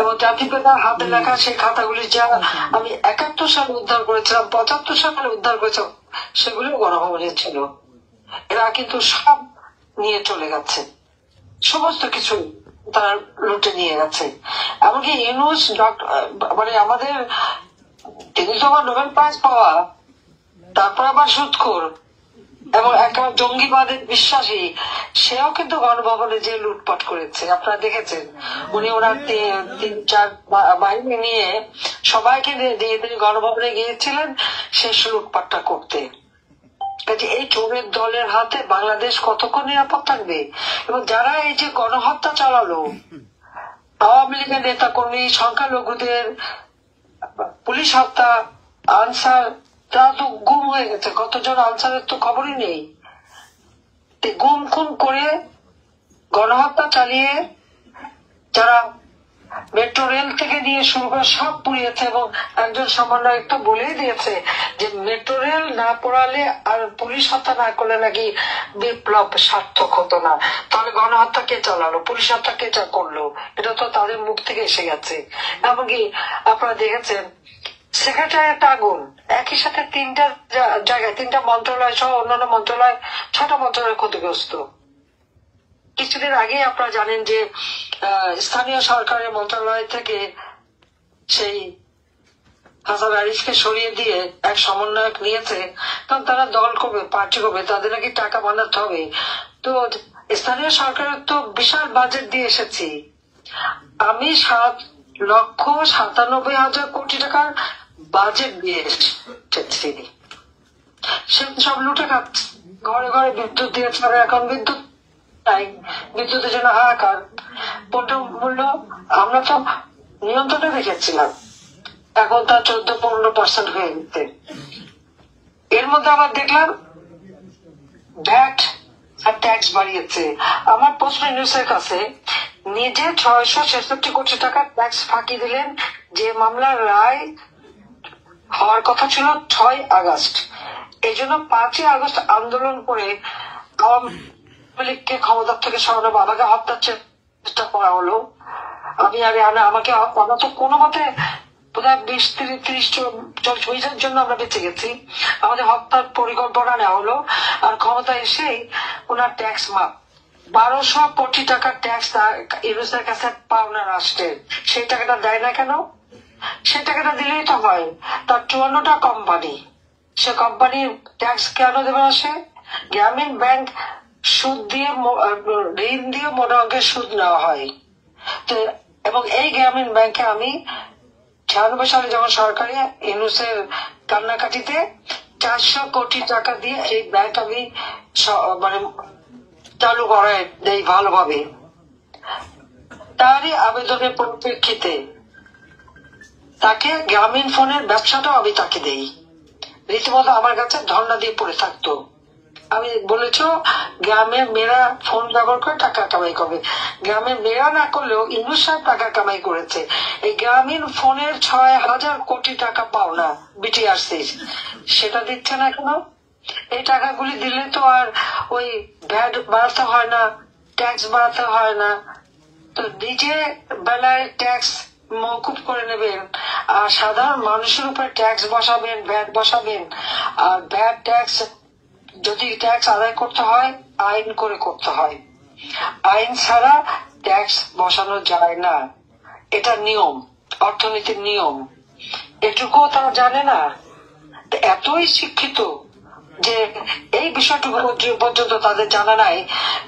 এবং জাতিপিতার হাতে লেখা সেই খাতাগুলি যা আমি 71 সালে উদ্ধার করেছিলাম, 75 সালে উদ্ধার করেছিলাম, সেগুলিও গণভবনে ছিল। এরা কিন্তু সব নিয়ে চলে গেছে, সমস্ত কিছু তারা লুটে নিয়ে গেছে। এমনকি ইউনূস মানে আমাদের, তিনি তো আবার নোবেল প্রাইজ পাওয়া, তারপর আবার সুদখোর এবং একটা জঙ্গিবাদের বিশ্বাসী, সেও কিন্তু গণভবনে যে লুটপাট করেছে আপনারা দেখেছেন। উনি ওনার 3-4 বাহিনী নিয়ে সবাইকে দিয়ে তিনি গণভবনে গিয়েছিলেন শেষ লুটপাটটা করতে। এই চোরের দলের হাতে বাংলাদেশ কতক্ষণ নিরাপদ থাকবে? এবং যারা এই যে গণহত্যা চালালো, আওয়ামী লীগের নেতা কর্মী, সংখ্যালঘুদের পুলিশ হত্যা, আনসার, তারা তো গুম হয়ে গেছে। কতজন আনসারের তো খবরই নেই। গুম খুন করে গণহত্যা চালিয়ে যারা মেট্রো রেল থেকে নিয়ে শুরু করে সব পুড়িয়েছে, এবং একজন সমন্বয়ক তো বলেই দিয়েছে যে মেট্রো রেল না পোড়ালে আর পুলিশ হত্যা না করলে নাকি বিপ্লব সার্থক হতো না। তাহলে গণহত্যা কে চালালো, পুলিশ হত্যা কে করলো? এটা তো তাদের মুখ থেকে এসে গেছে। এমনকি আপনারা দেখেছেন সেক্রেটারিয়েট আগুন, একই সাথে তিনটা জায়গায়, তিনটা মন্ত্রণালয় সহ অন্যান্য মন্ত্রণালয়, 6টা মন্ত্রণালয় ক্ষতিগ্রস্ত। কিছুদিন আগে আপনারা জানেন যে স্থানীয় সরকারের মন্ত্রণালয় থেকে সেই হাসান আরিফকে সরিয়ে দিয়ে এক সমন্বয়ক নিয়েছে, কারণ তারা দল করবে, পার্টি করবে, তাদের নাকি টাকা বানাতে হবে। তো স্থানীয় সরকারের তো বিশাল বাজেট দিয়ে এসেছি আমি, 7,97,000 কোটি টাকার বাজেট দিয়ে এসেছি। সে সব লুটে খাচ্ছে, ঘরে ঘরে বিদ্যুৎ দিয়েছে, এখন বিদ্যুৎ নাই, বিদ্যুতের জন্য হাহাকার। পণ্য মূল্য আমরা তো নিয়ন্ত্রণে রেখেছিলাম, এখন তা 14-15% হয়ে গেছে। এর মধ্যে আবার দেখলাম ভ্যাট আর ট্যাক্স বাড়িয়েছে। আমার প্রশ্ন নিউজের কাছে, নিজে 666 কোটি টাকা ট্যাক্স ফাঁকি দিলেন, যে মামলার রায় হওয়ার কথা ছিল 6 আগস্ট। এই জন্য 5 আগস্ট আন্দোলন করে আওয়ামী লীগকে ক্ষমতার থেকে সরানো, বাবাকে হত্যার চেষ্টা করা হলো। আমাকে তো কোনো মতে বোধহয় 20-30-40 জন্য আমরা বেঁচে গেছি। আমাদের হত্যার পরিকল্পনা নেওয়া হলো, আর ক্ষমতা এসেই ওনার ট্যাক্স মাপ 1200 কোটি টাকার ট্যাক্স ইউনুসের কাছে পাওনা রাষ্ট্রের। সেই টাকাটা দেয় না কেন? সেই টাকাটা দিলেই তো হয়। তার 54টা কোম্পানি, সে কোম্পানির ট্যাক্স কেন দেবে না সে? গ্রামীণ ব্যাংক সুদ দিয়ে, ঋণ দিয়ে মোটা অঙ্কের সুদ নেওয়া হয়। তো এবং এই গ্রামীণ ব্যাংকে আমি 96 সালে যখন সরকারি ইউনুসের কান্নাকাটিতে 400 কোটি টাকা দিয়ে এই ব্যাংক আমি মানে চালু করাই দেই ভালোভাবে। তারই আবেদনের পরিপ্রেক্ষিতে তাকে গ্রামীণ ফোনের ব্যবসাটাও আমি তাকে দেই। রীতিমতো আমার কাছে ধর্ণা দিয়ে পড়ে থাকতো। আমি বলেছ গ্রামের মেয়েরা ফোন ব্যবহার করে টাকা কামাই করবে, গ্রামের মেয়েরা না করলেও ইউনুস সাহেব টাকা কামাই করেছে। এই গ্রামীণ ফোনের 6,000 কোটি টাকা পাওনা বিটিআরসি, সেটা দিচ্ছে না কেন? এই টাকাগুলি দিলে তো আর ওই ভ্যাট বাড়াতে হয় না, ট্যাক্স বাড়াতে হয় না। তো নিজে বেলায় ট্যাক্স মওকুফ করে নেবেন, আর সাধারণ মানুষের উপর ট্যাক্স বসাবেন, ভ্যাট বসাবেন। আর ভ্যাট ট্যাক্স যদি ট্যাক্স আদায় করতে হয় আইন করে করতে হয়, আইন ছাড়া ট্যাক্স বসানো যায় না। এটা নিয়ম, অর্থনীতির নিয়ম। এটুকুও তারা জানে না। এতই শিক্ষিত যে এই বিষয়টুকু পর্যন্ত তাদের জানা নাই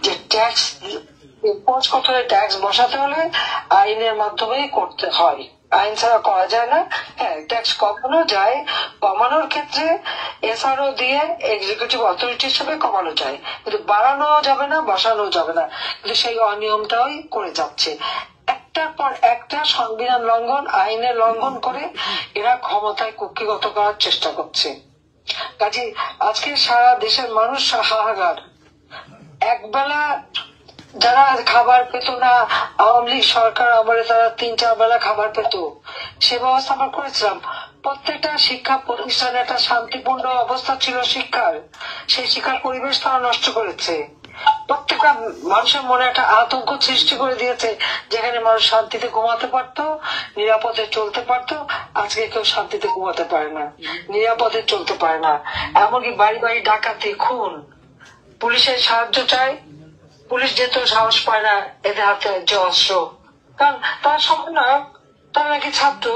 যে ট্যাক্স ইম্পোজ করতে হলে, ট্যাক্স বসাতে হলে আইনের মাধ্যমেই করতে হয়, আইন ছাড়া করা যায় না। হ্যাঁ, ট্যাক্স কমানো যায়, কমানোর ক্ষেত্রে এসআরও দিয়ে এক্সিকিউটিভ অথরিটি হিসেবে কমানো যায়, কিন্তু বাড়ানো যাবে না, বসানো যাবে না। কিন্তু সেই অনিয়মটাই করে যাচ্ছে। একটার পর একটা সংবিধান লঙ্ঘন, আইনের লঙ্ঘন করে এরা ক্ষমতায় কুক্ষিগত করার চেষ্টা করছে। কাজে আজকে সারা দেশের মানুষ হাহাকার। একবেলা যারা খাবার পেত না, আওয়ামী লীগ সরকার আমলে তারা 3-4 বেলা খাবার পেত, সে ব্যবস্থা আমরা করেছিলাম। প্রত্যেকটা শিক্ষা প্রতিষ্ঠানে একটা শান্তিপূর্ণ অবস্থা ছিল শিক্ষার, সেই শিক্ষার পরিবেশ তারা নষ্ট করেছে। প্রত্যেকটা মানুষের মনে একটা আতঙ্ক সৃষ্টি করে দিয়েছে, যেখানে মানুষ শান্তিতে ঘুমাতে পারতো, নিরাপদে চলতে পারতো। আজকে কেউ শান্তিতে ঘুমাতে পারে না, নিরাপদে চলতে পারে না। এমনকি বাড়ি বাড়ি ডাকাতি, খুন, পুলিশের সাহায্য চায়, পুলিশ যেত সাহস পায় না এদের হাতে যে অস্ত্র, কারণ তারা সমন্বয়ক, তারা নাকি ছাত্র,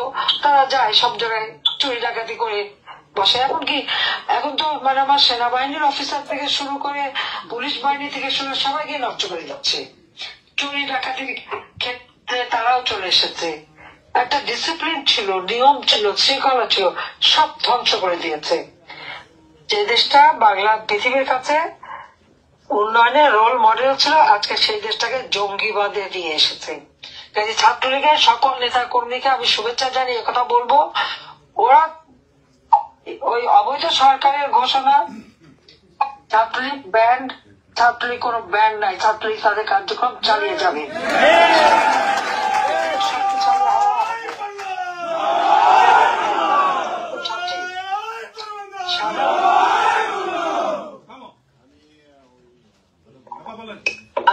তারা যায় সব জায়গায় চুরি ডাকাতি করে বসে। এমনকি এখন তো মানে আমার সেনাবাহিনীর অফিসার থেকে শুরু করে পুলিশ বাহিনী থেকে শুরু সবাইকে নষ্ট করে যাচ্ছে। চুরি ডাকাতির ক্ষেত্রে তারাও চলে এসেছে। একটা ডিসিপ্লিন ছিল, নিয়ম ছিল, শৃঙ্খলা ছিল, সব ধ্বংস করে দিয়েছে। যে দেশটা বাংলা পৃথিবীর কাছে উন্নয়নের রোল মডেল ছিল, আজকে সেই দেশটাকে জঙ্গিবাদে নিয়ে এসেছে। কাজে ছাত্রলীগের সকল নেতা কর্মীকে আমি শুভেচ্ছা জানিয়ে কথা বলবো, ওরা ওই অবৈধ সরকারের ঘোষণা ছাত্রলীগ ব্যান্ড, ছাত্রলীগ কোনো ব্যান্ড নাই, ছাত্রলীগ তাদের কার্যক্রম চালিয়ে যাবে।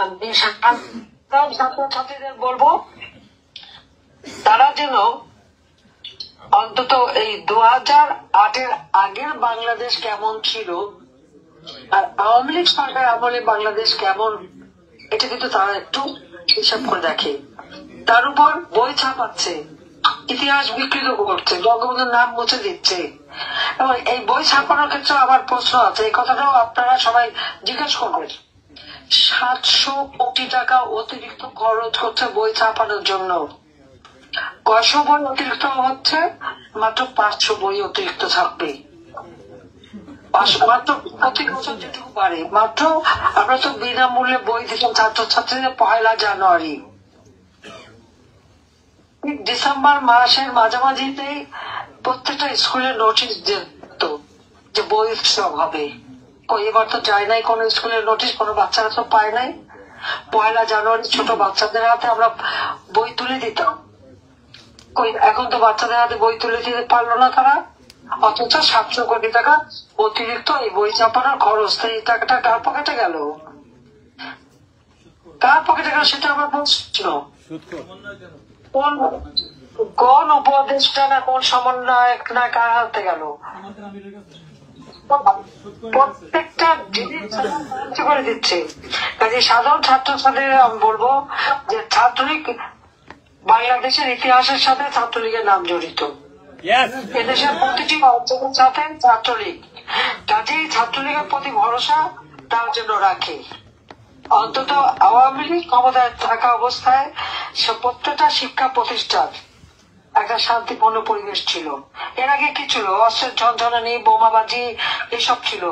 আমি ছাত্রছাত্রীদের বলবো তারা যেন অন্তত এই 2008-এর আগের বাংলাদেশ কেমন ছিল আর আওয়ামী লীগ সরকার আমলে বাংলাদেশ কেমন, এটা কিন্তু তারা একটু হিসাব করে দেখে। তার উপর বই ছাপাচ্ছে, ইতিহাস বিকৃত করছে, বঙ্গবন্ধুর নাম মুছে দিচ্ছে। এবং এই বই ছাপানোর ক্ষেত্রে আমার প্রশ্ন আছে, এই কথাটাও আপনারা সবাই জিজ্ঞেস করবেন। 700 কোটি টাকা অতিরিক্ত খরচ করছে বই ছাপানোর জন্য। কয়শো বই অতিরিক্ত হচ্ছে? মাত্র 500 বই অতিরিক্ত ছাপবে। মাত্র প্রতি বছর যেটুকু পারে। মাত্র আমরা তো বিনামূল্যে বই দিতাম ছাত্রছাত্রীদের 1 জানুয়ারি। ডিসেম্বর মাসের মাঝামাঝিতেই প্রত্যেকটা স্কুলে নোটিশ দিত যে বই উৎসব হবে। এবার তো যায় নাই কোন স্কুলের নোটিশ, কোনো বাচ্চারা তো পায় নাই। 1 জানুয়ারি ছোট বাচ্চাদের হাতে আমরা বই তুলে দিতাম। এখন তো বাচ্চাদের হাতে বই তুলে দিতে পারলো না তারা, অথচ 700 কোটি টাকা অতিরিক্ত এই বই ছাপানোর খরচ। এই টাকাটা কার পকেটে গেল? কার পকেটে গেল সেটা আমার প্রশ্ন। কোন উপদেষ্টা না কোন সমন্বয়ক না কার হাতে গেল? প্রত্যেকটা জিনিস করে দিচ্ছে। কাজে সাধারণ ছাত্রছাত্রীরা আমি বলবো যে ছাত্রলীগ বাংলাদেশের ইতিহাসের সাথে ছাত্রলীগের নাম জড়িত। এদেশের প্রতিটি অঞ্চলের সাথে ছাত্রলীগ, কাজেই ছাত্রলীগের প্রতি ভরসা তার জন্য রাখে। অন্তত আওয়ামী লীগ ক্ষমতায় থাকা অবস্থায় প্রত্যেকটা শিক্ষা প্রতিষ্ঠান একটা শান্তিপূর্ণ পরিবেশ ছিল। এর আগে কি ছিল? অস্ত্রের ঝনঝনানি, বোমাবাজি এসব ছিল।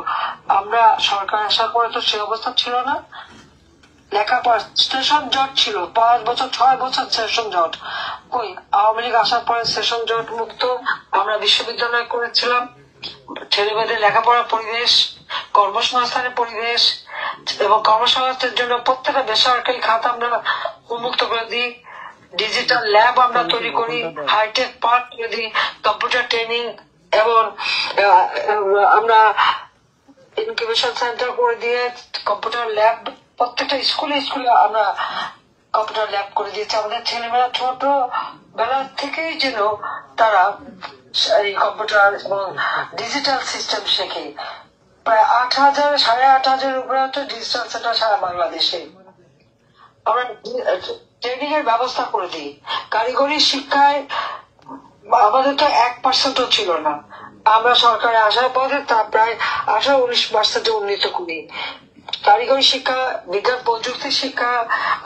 আমরা সরকার আসার পরে তো সে অবস্থা ছিল না। লেখাপড়া স্টেশন জট ছিল, 5 বছর 6 বছর সেশন জট। আওয়ামী লীগ আসার পরে সেশন জট মুক্ত আমরা বিশ্ববিদ্যালয় করেছিলাম। ছেলে মেয়েদের লেখাপড়ার পরিবেশ, কর্মসংস্থানের পরিবেশ এবং কর্মসংস্থানের জন্য প্রত্যেকটা বেসরকারি খাত আমরা উন্মুক্ত করে দিই। ডিজিটাল ল্যাব আমরা তৈরি করি, হাইটেক পার্ক করে দিই, কম্পিউটার ট্রেনিং এবং আমরা ইনকিউবেশন সেন্টার করে দিয়ে কম্পিউটার ল্যাব প্রত্যেকটা স্কুলে স্কুলে আমরা কম্পিউটার ল্যাব করে দিয়েছি। আমাদের ছেলেমেয়েরা ছোট বেলা থেকেই যেন তারা এই কম্পিউটার এবং ডিজিটাল সিস্টেম শেখে। প্রায় 8,000 8,500 উপরে হচ্ছে ডিজিটাল সেন্টার সারা বাংলাদেশে। আমরা ট্রেনিং এর ব্যবস্থা করে দিই। কারিগরি শিক্ষায় আমাদের তো 1% ছিল না। আমরা সরকারে আসার পরে তা প্রায় 18-19% উন্নীত করি। কারিগরি শিক্ষা, বিজ্ঞান প্রযুক্তি শিক্ষা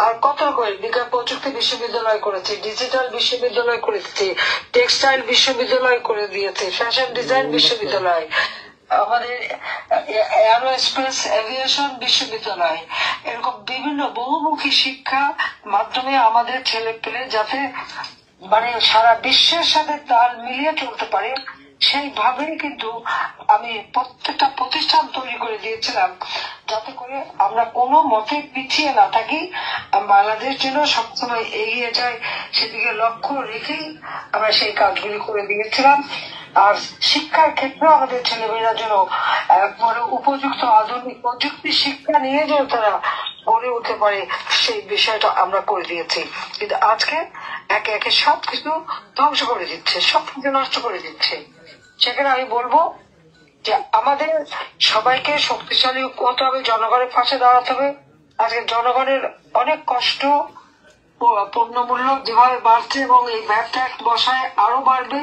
আর কত রকমের বিজ্ঞান প্রযুক্তি বিশ্ববিদ্যালয় করেছি, ডিজিটাল বিশ্ববিদ্যালয় করেছি, টেক্সটাইল বিশ্ববিদ্যালয় করে দিয়েছে, ফ্যাশন ডিজাইন বিশ্ববিদ্যালয়, আমাদের এয়ারোস্পেস এভিয়েশন বিশ্ববিদ্যালয়। এরকম বিভিন্ন বহুমুখী শিক্ষা মাধ্যমে আমাদের ছেলে পেলে যাতে মানে সারা বিশ্বের সাথে তাল মিলিয়ে চলতে পারে সেইভাবেই কিন্তু আমি প্রত্যেকটা প্রতিষ্ঠান তৈরি করে দিয়েছিলাম, যাতে করে আমরা কোনো মতে পিছিয়ে না থাকি। বাংলাদেশ যেন সবসময় এগিয়ে যায় সেদিকে লক্ষ্য রেখেই আমরা সেই কাজগুলি করে দিয়েছিলাম। আর শিক্ষার ক্ষেত্রে আমাদের ছেলেমেয়েরা যেন একবারে উপযুক্ত আধুনিক প্রযুক্তি শিক্ষা নিয়ে যেন তারা গড়ে উঠতে পারে সেই বিষয়টা আমরা করে দিয়েছি। কিন্তু আজকে একে একে সবকিছু ধ্বংস করে দিচ্ছে, সবকিছু নষ্ট করে দিচ্ছে। সেখানে আমি বলবো যে আমাদের সবাইকে শক্তিশালী হতে হবে, জনগণের পাশে দাঁড়াতে হবে। আজকে জনগণের অনেক কষ্ট, পণ্যমূল্য যেভাবে বাড়ছে এবং এই ভ্যাট ট্যাক্স বসায় আরো বাড়বে,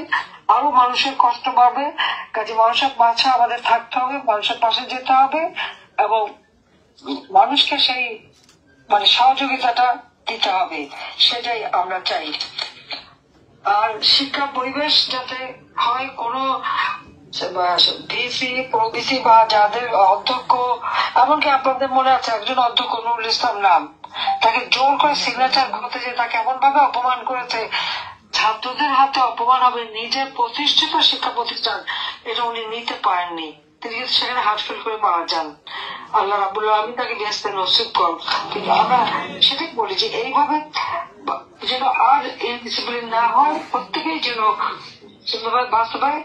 আরো মানুষের কষ্ট বাড়বে। কাজে মানুষের পাশে আমাদের থাকতে হবে, মানুষের পাশে যেতে হবে এবং মানুষকে সেই মানে সহযোগিতাটা দিতে হবে, সেটাই আমরা চাই। আর শিক্ষা পরিবেশ যাতে হয় কোনো ভিসি প্রভিসি বা যাদের অধ্যক্ষ, এমনকি আপনাদের মনে আছে একজন অধ্যক্ষ নুরুল ইসলাম নাম, তাকে জোর করে সিগনেচার করতে যে তাকে এমন ভাবে অপমান করেছে, ছাত্রদের হাতে অপমান হবে, নিজের প্রতিষ্ঠিত শিক্ষা প্রতিষ্ঠান এটা উনি নিতে পারেননি। তিনি কিন্তু সেখানে হার্ট ফেল করে মারা যান। আল্লাহ রাব্বুল আলামিন তাকে বেহেশতে নসিব করুন। কিন্তু আমরা সেটাই বলি যে এইভাবে যেন আর ইনডিসিপ্লিন না হয়, প্রত্যেকেই যেন সেভাবে বাস্তবায়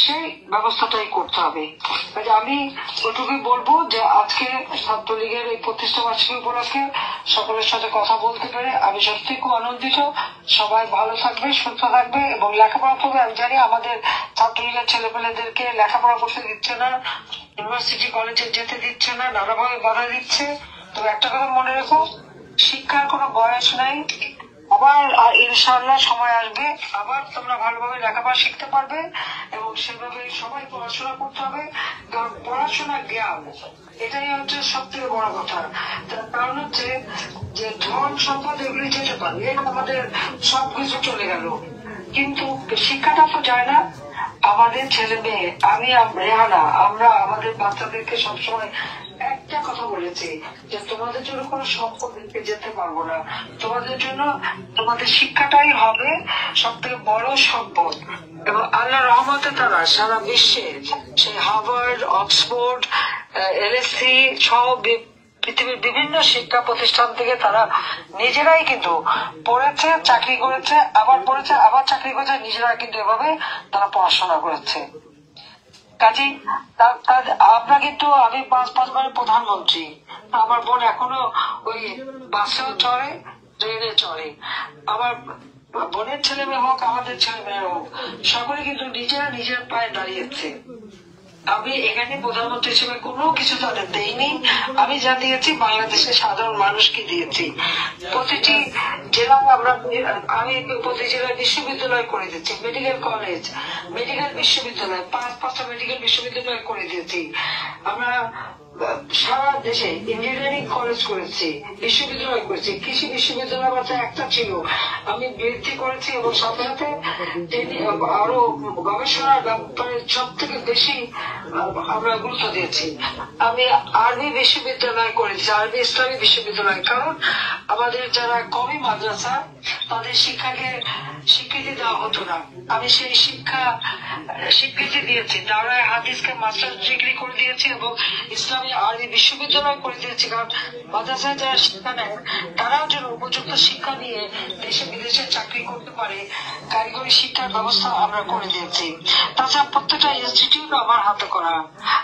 সেই ব্যবস্থাটাই করতে হবে। আমি ওটুকুই বলবো যে আজকে ছাত্রলীগের এই প্রতিষ্ঠা বার্ষিকী উপলক্ষে সকলের সাথে কথা বলতে পেরে আমি সত্যি খুব আনন্দিত। সবাই ভালো থাকবে, সুস্থ থাকবে এবং লেখাপড়া করবে। আমি জানি আমাদের ছাত্রলীগের ছেলেপেলেদেরকে লেখাপড়া করতে দিচ্ছে না, ইউনিভার্সিটি কলেজে যেতে দিচ্ছে না, নানাভাবে বাধা দিচ্ছে। তবে একটা কথা মনে রেখো, শিক্ষার কোনো বয়স নাই। আবার ইনশাআল্লাহ সময় আসবে, আবার তোমরা ভালোভাবে লেখাপড়া শিখতে পারবে এবং সেভাবে সবাই পড়াশোনা করতে হবে। কারণ পড়াশোনা জ্ঞান, এটাই হচ্ছে সব থেকে বড় কথা। তার কারণ হচ্ছে যে ধন সম্পদ এগুলি যেতে পারবে, আমাদের সবকিছু চলে গেল, কিন্তু শিক্ষাটা তো যায় না। আমাদের ছেলে মেয়ে, আমি রেহানা, আমরা আমাদের বাচ্চাদেরকে সবসময় একটা কথা বলেছি যে তোমাদের জন্য কোনো সম্পদ দিতে যেতে পারবো না, তোমাদের জন্য তোমাদের শিক্ষাটাই হবে সব থেকে বড় সম্পদ। এবং আল্লাহ রহমতে তারা সারা বিশ্বে সেই হার্ভার্ড, অক্সফোর্ড, LSE সহ পৃথিবীর বিভিন্ন শিক্ষা প্রতিষ্ঠান থেকে তারা নিজেরাই কিন্তু পড়েছে, চাকরি করেছে, আবার পড়েছে, আবার চাকরি করেছে, নিজেরা কিন্তু এভাবে তারা পড়াশোনা করেছে। কাজেই আমরা কিন্তু, আমি 5 প্রধানমন্ত্রী, আমার বোন এখনো ওই বাসেও চড়ে, ট্রেনে চড়ে। আমার বোনের ছেলে মেয়ে হোক, আমাদের ছেলে মেয়ে হোক, সকলে কিন্তু নিজেরা নিজের পায়ে দাঁড়িয়েছে। আমি এখানে প্রধানমন্ত্রী হিসেবে কোনো কিছু তাদের দেইনি। আমি যা দিয়েছি বাংলাদেশের সাধারণ মানুষকে দিয়েছি। প্রতিটি জেলায় আমি প্রতি জেলায় বিশ্ববিদ্যালয় করে দিচ্ছি, মেডিকেল কলেজ, মেডিকেল বিশ্ববিদ্যালয়, 5টা মেডিকেল বিশ্ববিদ্যালয় করে দিয়েছি। আমরা সারা দেশে ইঞ্জিনিয়ারিং কলেজ করেছি, বিশ্ববিদ্যালয় করেছি। কৃষি বিশ্ববিদ্যালয় মাত্র একটা ছিল, আমি বৃদ্ধি করেছি এবং সাথে সাথে আরো গবেষণার ব্যাপারে সব থেকে বেশি আমরা গুরুত্ব দিয়েছি। আমি আরবি বিশ্ববিদ্যালয় করেছি, আরবি ইসলামী বিশ্ববিদ্যালয়, কারণ আমাদের যারা কমি মাদ্রাসা তাদের শিক্ষাকে স্বীকৃতি দেওয়া হতো না। আমি সেই স্বীকৃতি দিয়েছি, দাওরায়ে হাদিসকে মাস্টার্স ডিগ্রি করে দিয়েছি এবং ইসলামী আরবি বিশ্ববিদ্যালয় করে দিয়েছি। কারণ মাদ্রাসায় যারা শিক্ষা নেন তারাও যেন উপযুক্ত শিক্ষা নিয়ে দেশে বিদেশে চাকরি করতে পারে, কারিগরি শিক্ষার ব্যবস্থা আমরা করে দিয়েছি। তাছাড়া প্রত্যেকটা ইনস্টিটিউট আমার হাতে করা।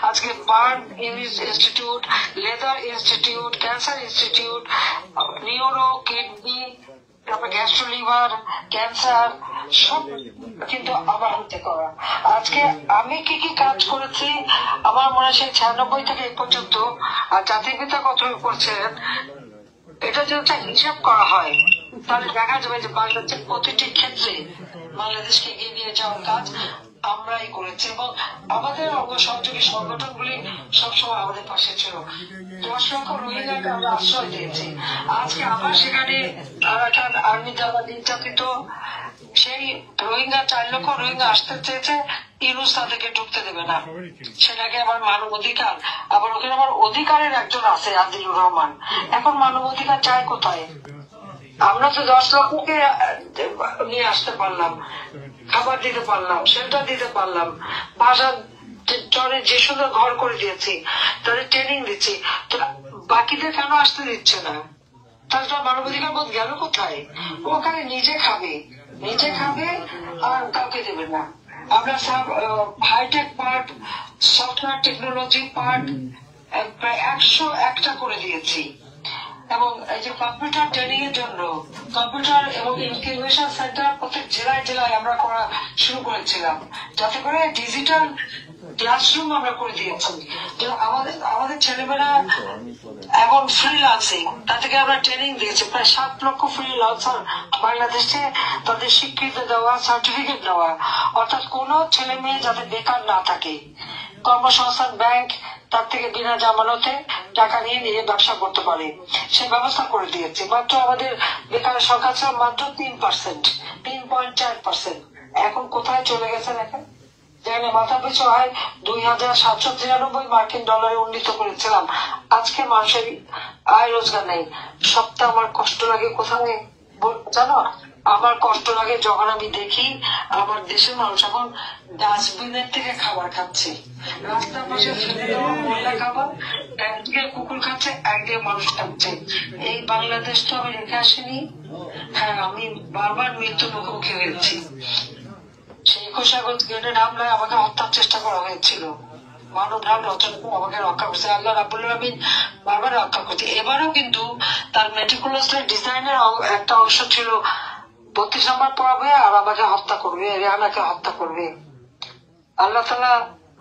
আজকে burn institute, leather institute, cancer institute, neuro, kidney, তারপর গ্যাস্ট্রো লিভার, ক্যান্সার, সব কিন্তু আমার হাতে করা। আজকে আমি কি কি কাজ করেছি আমার মনে হয় 96 থেকে এই পর্যন্ত, আর জাতির পিতা কত করছেন, এটা যদি হিসাব করা হয় তাহলে দেখা যাবে যে বাংলাদেশের প্রতিটি ক্ষেত্রে বাংলাদেশকে এগিয়ে নিয়ে যাওয়ার কাজ আমরাই করেছি এবং আমাদের অঙ্গ সহযোগী সংগঠনগুলি সবসময় আমাদের পাশে ছিল। 10 লক্ষ রোহিঙ্গাকে আমরা আশ্রয় দিয়েছি। আজকে আবার সেখানে আরাকান আর্মি যারা নির্যাতিত, সেই রোহিঙ্গা 4 লক্ষ রোহিঙ্গা আসতে চেয়েছে, ইউনুস তাদেরকে ঢুকতে দেবে না। সেটাকে আবার মানব অধিকার, আবার ওখানে আবার অধিকারের একজন আছে আদিলুর রহমান। এখন মানব অধিকার চায় কোথায়? আমরা তো 10 লক্ষকে নিয়ে আসতে পারলাম, খাবার দিতে পারলাম, শেল্টার দিতে পারলাম, ভাষা চরে যে সুন্দর ঘর করে দিয়েছি, তাদের ট্রেনিং দিচ্ছি, তো বাকিদের কেন আসতে দিচ্ছে না? তাহলে মানবাধিকার বোধ গেল কোথায়? ওখানে নিজে খাবে আর কাউকে দেবে না। আমরা সব hi-tech part, software technology part প্রায় 101টা করে দিয়েছি। এবং এই যে কম্পিউটার ট্রেনিং এর জন্য কম্পিউটার এবং ইনকিউবেশন সেন্টার প্রত্যেক জেলায় জেলায় আমরা করা শুরু করেছিলাম, যাতে করে ডিজিটাল ক্লাসরুম আমরা করে দিয়েছি। আমাদের ছেলেমেয়েরা এখন ফ্রিল্যান্সিং, তা থেকে আমরা ট্রেনিং দিয়েছি। প্রায় 7 লক্ষ ফ্রিল্যান্সার বাংলাদেশে তাদের স্বীকৃতি দেওয়া, সার্টিফিকেট দেওয়া, অর্থাৎ কোন ছেলে মেয়ে যাতে বেকার না থাকে। কর্মসংস্থান ব্যাংক তার থেকে বিনা জামানতে টাকা নিয়ে নিয়ে ব্যবসা করতে পারে, সে ব্যবস্থা করে দিয়েছে। মাত্র আমাদের বেকারের সংখ্যা ছিল মাত্র 3%, 3.4%। এখন কোথায় চলে গেছে দেখেন। যেখানে মাথা পিছু হয় 2793 মার্কিন ডলারে উন্নীত করেছিলাম, আজকে মানুষের আয় রোজগার নেই। সপ্তাহে আমার কষ্ট লাগে কোথায় জানো? আমার কষ্ট লাগে যখন আমি দেখি আমার দেশের মানুষ এখন ডাস্টবিনের থেকে খাবার খাচ্ছে, রাস্তার পাশে ফেলে দেওয়া ময়লা খাবার, একদিকে কুকুর খাচ্ছে, একদিকে মানুষ খাচ্ছে। এই বাংলাদেশ তো আমি রেখে আসিনি। হ্যাঁ, আমি বারবার মৃত্যুর মুখোমুখি হয়েছি। সেই 21 আগস্ট গ্রেনেড হামলায় আমাকে হত্যার চেষ্টা করা হয়েছিল। মানব ঢাল রচনা করে আমাকে রক্ষা করছে আল্লাহ রাব্বুল আলামিন, বারবার রক্ষা করছে। এবারও কিন্তু তার মেটিকুলাসলি ডিজাইনের একটা অংশ ছিল 32 নম্বর পড়াবে আর আমাকে হত্যা করবে, রেহানাকে হত্যা করবে। আল্লাহ তাআলা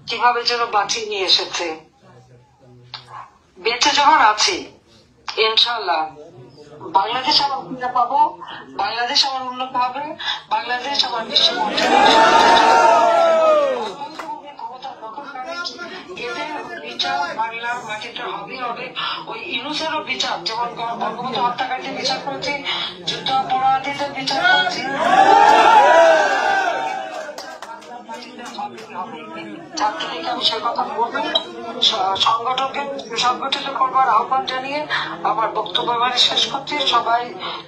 কিভাবে যেন বাঁচিয়ে নিয়ে এসেছে। বেঁচে যখন আছি ইনশাআল্লাহ বাংলাদেশ আমার ফিরে পাবো, বাংলাদেশ আমার উন্নত হবে, বাংলাদেশ আমার বিশ্ব এদের বিচার বাংলার মাটিতে হবে। ওই ইউনুসেরও বিচার, যেমন বঙ্গবন্ধু হত্যাকারীদের বিচার করেছি, যুদ্ধাপরাধীদের বিচার করেছি, ছাত্রলীগকে আমি সে কথা বলবো। সংগঠনকে সংগঠিত করবার আহ্বান জানিয়ে আমার বক্তব্য এবারে শেষ করছি। সবাই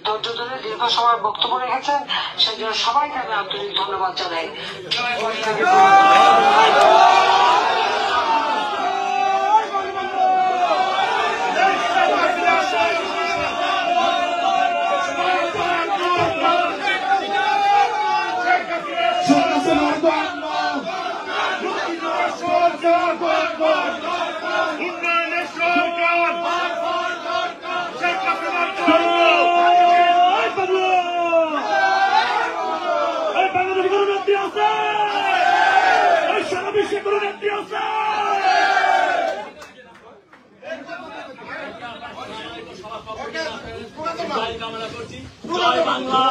ধৈর্য ধরে দীর্ঘ সময় বক্তব্য রেখেছেন, সেজন্য সবাইকে আমি আন্তরিক ধন্যবাদ জানাই। জয় জয় বাংলা।